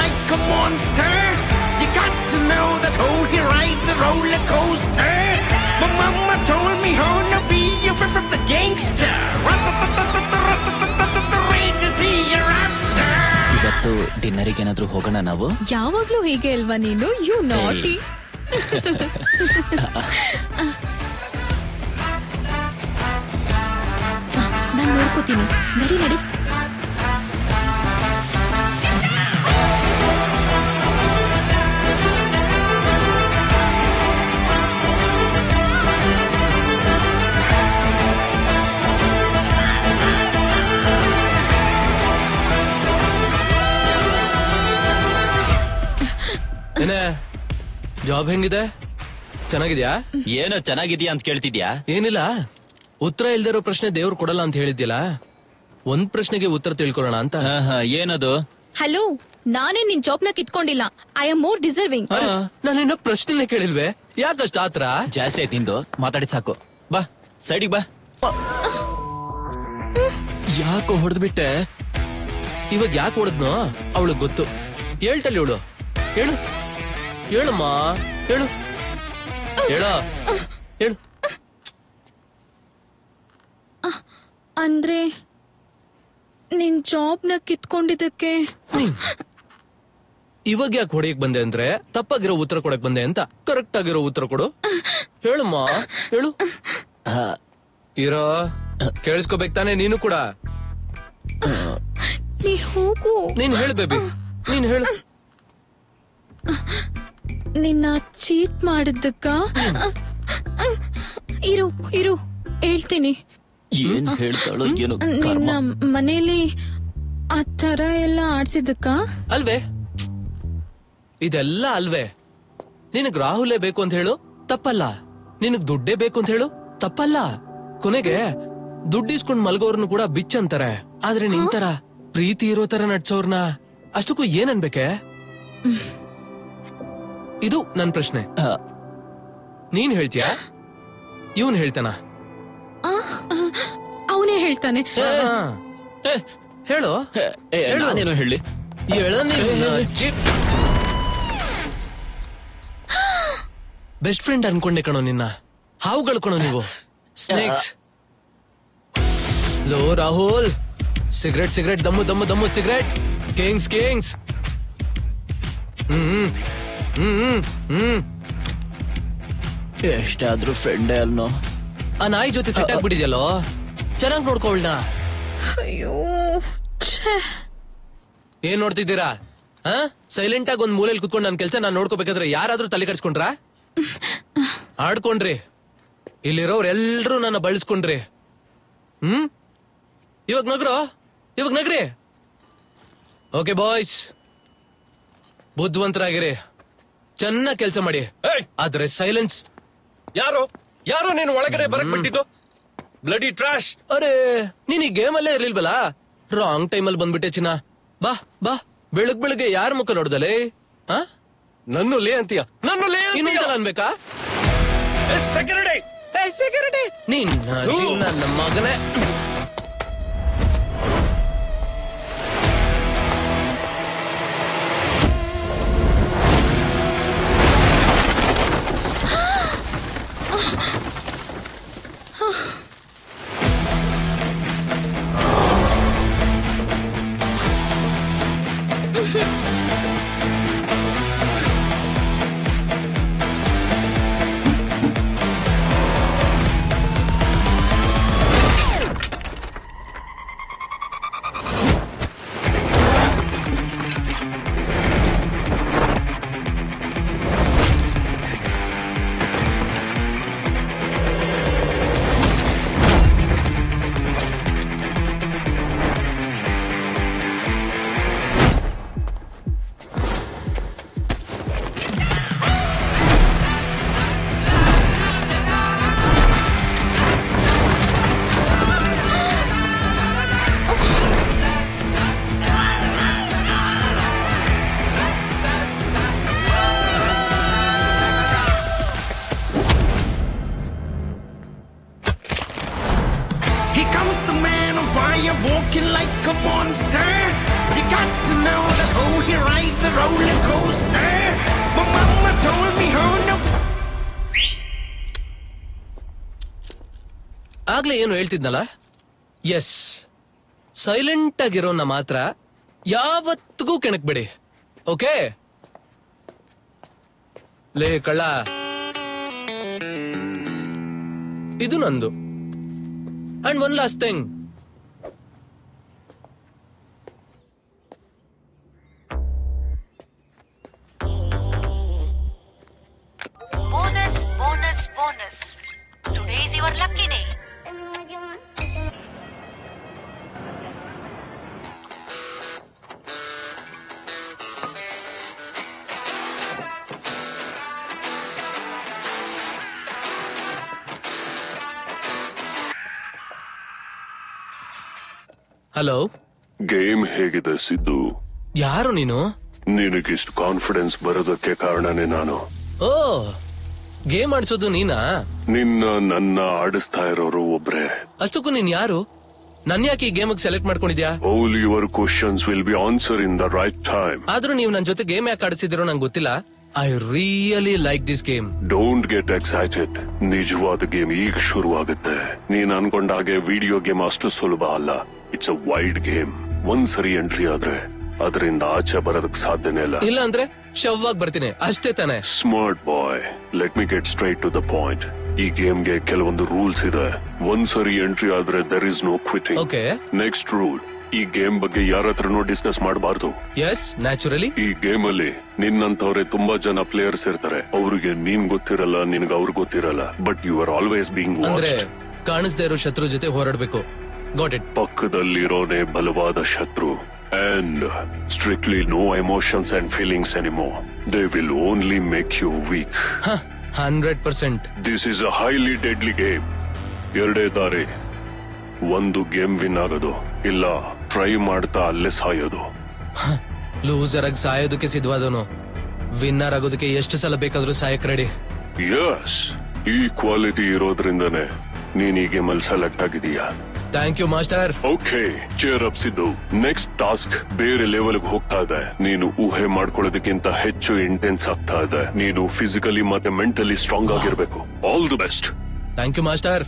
like a monster. You got to know that he rides a roller coaster. My mama told me how to be away from the gangster. Rages hereafter. ಇವತ್ತು ಡಿನ್ನರಿಗೆ ಏನಾದ್ರೂ ಹೋಗೋಣ ನಾವು? ಯಾವಾಗ್ಲೂ ಹೀಗೆ ಅಲ್ವಾ ನೀನು? You ನಾಟಿ. ನಾನು ನೋಡ್ಕೋತೀನಿ. ನಡಿ ನಡಿ. ಏನೇ ಜಾಬ್ ಹೆಂಗಿದೆ? ಚೆನ್ನಾಗಿದ್ಯಾ? ಏನೋ ಚೆನ್ನಾಗಿದ್ಯಾ ಅಂತ ಕೇಳ್ತಿದ್ಯಾ? ಏನಿಲ್ಲ, ಉತ್ತರ ಇಲ್ದಿರೋ ಪ್ರಶ್ನೆ ದೇವ್ರು ಕೊಡಲ್ಲ ಅಂತ ಹೇಳಿದ್ಯಲ್ಲ, ಒಂದ್ ಪ್ರಶ್ನೆಗೆ ಉತ್ತರ ತಿಳ್ಕೊಳ್ಳೋಣ ಅಂತ. ಏನದು? ಹಲೋ, ನಾನೇ ನಿನ್ ಜಾಬ್ನ ಕಿತ್ಕೊಂಡಿಲ್ಲ. I am more deserving. ನಾನಿನ್ನ ಪ್ರಶ್ನೆ ಕೇಳಿಲ್ವೇ? ಯಾಕಷ್ಟ ಆತ್ರ? ಜಾಸ್ತಿ ಆಯ್ತು ನಿಂದು, ಮಾತಾಡಿ ಸಾಕು. ಬಾ ಸೈಡಿಗೆ ಬಾ. ಯಾಕೋ ಹೊಡೆದ್ಬಿಟ್ಟೆ? ಇವಾಗ ಯಾಕೆ ಹೊಡೆದ್ನೋ ಅವಳಿಗೆ ಗೊತ್ತು. ಹೇಳ್ತಲ್ಲಿ ಇವಳು. ಹೇಳು ಹೇಳಮ್ಮ, ಹೇಳು ಹೇಳ ಹೇಳು. ಅಂದ್ರೆ ನಿನ್ ಜಾಬ್ನ ಕಿತ್ಕೊಂಡಿದ್ದಕ್ಕೆ ಇವಾಗ ಯಾಕೆ ಹೊಡೆಯಕ್ ಬಂದೆ ಅಂದ್ರೆ ತಪ್ಪಾಗಿರೋ ಉತ್ತರ ಕೊಡಕ್ ಬಂದೆ ಅಂತ. ಕರೆಕ್ಟ್ ಆಗಿರೋ ಉತ್ತರ ಕೊಡು. ಹೇಳಮ್ಮ, ಹೇಳು. ಇರೋ ಕೇಳಿಸ್ಕೋಬೇಕು ತಾನೆ ನೀನು ಕೂಡ. ನೀ ಹೋಗು. ನೀನ್ ಹೇಳು ಬೇಬಿ, ನೀನ್ ಹೇಳು. ನಿನ್ನ ಚೀಟ್ ಮಾಡಿದ್ದಕ್ಕ? ಇರು ಇರು ಹೇಳ್ತೀನಿ. ಏನ್ ಹೇಳ್ತಾಳೋ ಏನು? ನಿನ್ನ ಮನೇಲಿ ಆ ತರ ಎಲ್ಲ ಆಡ್ಸಿದ್ದಕ್ಕ ಅಲ್ವೇ? ಇದೆಲ್ಲ ಅಲ್ವೇ? ನಿನಗ್ ರಾಹುಲೇ ಬೇಕು ಅಂತ ಹೇಳು, ತಪ್ಪಲ್ಲ. ನಿನಗ್ ದುಡ್ಡೇ ಬೇಕು ಅಂತ ಹೇಳು, ತಪ್ಪಲ್ಲ. ಕೊನೆಗೆ ದುಡ್ಡಿಸ್ಕೊಂಡ್ ಮಲ್ಗೋರ್ನು ಕೂಡ ಬಿಚ್ ಅಂತಾರೆ. ಆದ್ರೆ ನಿಂತರ ಪ್ರೀತಿ ಇರೋ ತರ ನಡ್ಸೋರ್ನ ಅಷ್ಟಕ್ಕೂ ಏನ್ ಅನ್ಬೇಕೆ? ಇದು ನನ್ ಪ್ರಶ್ನೆ. ನೀನ್ ಹೇಳ್ತೀಯಾ, ಇವನ್ ಹೇಳ್ತಾನ? ಅವನೇ ಹೇಳ್ತಾನೆ. ಹೇಳು. ನಾನೇನೋ ಹೇಳಿ. ಬೆಸ್ಟ್ ಫ್ರೆಂಡ್ ಅನ್ಕೊಂಡೆ ಕಣೋ ನಿನ್ನ. ಹಾವುಗಳು ಕಣೋ ನೀವು, ಸ್ನೇಕ್ಸ್. ಲೋ ರಾಹುಲ್, ಸಿಗರೇಟ್ ಸಿಗರೇಟ್, ದಮ್ಮು ದಮ್ಮು ದಮ್ಮು ಸಿಗರೇಟ್, ಕಿಂಗ್ಸ್ ಕಿಂಗ್ಸ್. ಎಷ್ಟಾದ್ರೂ ಫ್ರೆಂಡೇ ಅಲ್ನೋ. ಆ ನಾಯಿ ಜೊತೆ ಸೆಟ್ ಆಗ್ಬಿಟ್ಟಿದ್ಯಲ್ಲೋ, ಚೆನ್ನಾಗ್ ನೋಡ್ಕೊಳ್ನ. ಅಯ್ಯೋ, ಏನ್ ನೋಡ್ತಿದ್ದೀರಾ? ಸೈಲೆಂಟ್ ಆಗಿ ಒಂದ್ ಮೂಲೆಯಲ್ಲಿ ಕುತ್ಕೊಂಡು ನನ್ ಕೆಲ್ಸ ನಾನ್ ನೋಡ್ಕೋಬೇಕಾದ್ರೆ ಯಾರಾದ್ರೂ ತಲೆ ಕಟ್ಸ್ಕೊಂಡ್ರ? ಆಡ್ಕೊಂಡ್ರಿ. ಇಲ್ಲಿರೋರೆಲ್ರೂ ನನ್ನ ಬಳಸ್ಕೊಂಡ್ರಿ. ಇವಾಗ ನಗ್ರೋ, ಇವಾಗ ನಗ್ರಿ. ಓಕೆ ಬಾಯ್ಸ್, ಬುದ್ಧಿವಂತರಾಗಿರಿ, ಚೆನ್ನಾಗ್ ಕೆಲ್ಸ ಮಾಡಿ. ಆದ್ರೆ ಸೈಲೆನ್ಸ್. ಯಾರು ಯಾರು ನೀನು ಒಳಗಡೆ ಬರಕ್ ಬಿಟ್ಟಿದ್ದು? Bloody trash. ಅರೆ, ನೀನ್ ಈ ಗೇಮ್ ಅಲ್ಲೇ ಇರ್ಲಿಲ್ವಲ್ಲ? ರಾಂಗ್ ಟೈಮಲ್ಲಿ ಬಂದ್ಬಿಟ್ಟೆ ಚಿನ್ನ. ಬಾ ಬಾ, ಬೆಳಗ್ ಬೆಳಗ್ಗೆ ಯಾರ ಮುಖ ನೋಡ್ದಲೇ? ನನ್ನು ಲೇ ಅಂತೀಯ? ನನ್ನು ಲೇ ಇನ್ನೊಂದ್ಸಲ ಅನ್ಬೇಕಾ? Security, security. ನನ್ನ ಮಗನೇ. ride's a roller coaster. My mama told me how no. ಆಗ್ಲೇ ಏನು ಹೇಳ್ತಿದ್ನಲ್ಲ, ಎಸ್, ಸೈಲೆಂಟ್ ಆಗಿರೋನ್ನ ಮಾತ್ರ ಯಾವತ್ತಿಗೂ ಕೆಣಕ್ಬೇಡಿ, ಓಕೆ? ಲೇ ಕಳ್ಳ, ಇದು ನಂದು. And one last thing, Bonus, bonus, bonus. Today is your lucky day. Hello. Game ಹೇಗಿದೆ ಸಿದ್ದು? ಯಾರು ನೀನು? ನಿನಗಿಷ್ಟು ಕಾನ್ಫಿಡೆನ್ಸ್ ಬರೋದಕ್ಕೆ ಕಾರಣನೇ ನಾನು. ಓ, ಗೇಮ್ ಆಡ್ಸೋದು ನೀನಾ? ನನ್ನ ಆಡಿಸ್ತಾ ಇರೋರು ಒಬ್ರೆ. ಅಷ್ಟಕ್ಕೂ ನೀನ್ ಯಾರು? ನನ್ ಯಾಕೆ ಈ ಗೇಮ್ ಸೆಲೆಕ್ಟ್ ಮಾಡ್ಕೊಂಡಿದ್ಯಾ? All your questions will be answered in the right time. ಆದ್ರೂ ನೀವು ನನ್ ಜೊತೆ ಗೇಮ್ ಯಾಕೆ ಆಡಿಸಿದಿರೋ ನಂಗೆ ಗೊತ್ತಿಲ್ಲ. I really like this game. Don't get excited. ನಿಜವಾದ ಗೇಮ್ ಈಗ ಶುರುವಾಗುತ್ತೆ. ನೀನ್ ಅನ್ಕೊಂಡ ಹಾಗೆ ವಿಡಿಯೋ ಗೇಮ್ ಅಷ್ಟು ಸುಲಭ ಅಲ್ಲ. It's a wild game. ಒಂದ್ಸರಿ ಎಂಟ್ರಿ ಆದ್ರೆ ಅದರಿಂದ ಆಚೆ ಬರೋದಕ್ ಸಾಧ್ಯನೇ ಇಲ್ಲ. ಇಲ್ಲ ಅಂದ್ರೆ ಶವ್ವಾಗಿ ಬರ್ತೀನಿ ಅಷ್ಟೇ ತಾನೆ? Smart boy, let me get straight to the point. ಈ ಗೇಮ್ಗೆ ಕೆಲವೊಂದು ರೂಲ್ಸ್ ಇದೆ. ಒಂದ್ಸರಿ ಎಂಟ್ರಿ ಆದ್ರೆ there is no quitting. Okay. Next rule, ಈ ಗೇಮ್ ಬಗ್ಗೆ ಯಾರ ಹತ್ರನೂ ಡಿಸ್ಕಸ್ ಮಾಡಬಾರ್ದು. S, naturally. ಈ ಗೇಮ್ ಅಲ್ಲಿ ನಿನ್ನಂತವ್ರೆ ತುಂಬಾ ಜನ ಪ್ಲೇಯರ್ಸ್ ಇರ್ತಾರೆ. ಅವ್ರಿಗೆ ನೀನ್ ಗೊತ್ತಿರಲ್ಲ, ನಿನ್ಗೆ ಅವ್ರಿಗೆ ಗೊತ್ತಿರಲ್ಲ. But you are always being ಅಂದ್ರೆ ವಾಚ್ಡ್. ಕಾಣಿಸ್ದೇ ಇರೋ ಶತ್ರು ಜೊತೆ ಹೋರಾಡ್ಬೇಕು. Got it. ಪಕ್ಕದಲ್ಲಿರೋನೇ ಬಲವಾದ ಶತ್ರು. And strictly no emotions and feelings anymore. They will only make you weak. 100%. This is a highly deadly game. ಎರಡೇ ದಾರಿ. ಒಂದು ಗೇಮ್ ವಿನ್ ಆಗೋದು, ಇಲ್ಲ ಟ್ರೈ ಮಾಡ್ತಾ ಅಲ್ಲೇ ಸಾಯೋದು. ಲೂಸರ್ ಆಗಿ ಸಾಯೋದಕ್ಕೆ ಸಿದ್ಧವಾದವನು ವಿನ್ನರ್ ಆಗೋದಕ್ಕೆ ಎಷ್ಟು ಸಲ ಬೇಕಾದ್ರೂ ಸಾಯಕ್ ರೆಡಿ. ಯಸ್, ಈ ಕ್ವಾಲಿಟಿ ಇರೋದ್ರಿಂದನೇ ನೀನ್ ಈ ಗೇಮ್ ಅಲ್ಲಿ ಸೆಲೆಕ್ಟ್ ಆಗಿದೀಯಾ. Thank you master. Okay, cheer up Siddu. Next task ಬೇರೆ ಲೆವೆಲ್ ಹೋಗ್ತಾ ಇದೆ. ನೀನು ಊಹೆ ಮಾಡ್ಕೊಳ್ಳೋದಕ್ಕಿಂತ ಹೆಚ್ಚು ಇಂಟೆನ್ಸ್ ಆಗ್ತಾ ಇದೆ. ನೀನು ಫಿಸಿಕಲಿ ಮತ್ತೆ ಮೆಂಟಲಿ ಸ್ಟ್ರಾಂಗ್ ಆಗಿರ್ಬೇಕು. All the best. Thank you master.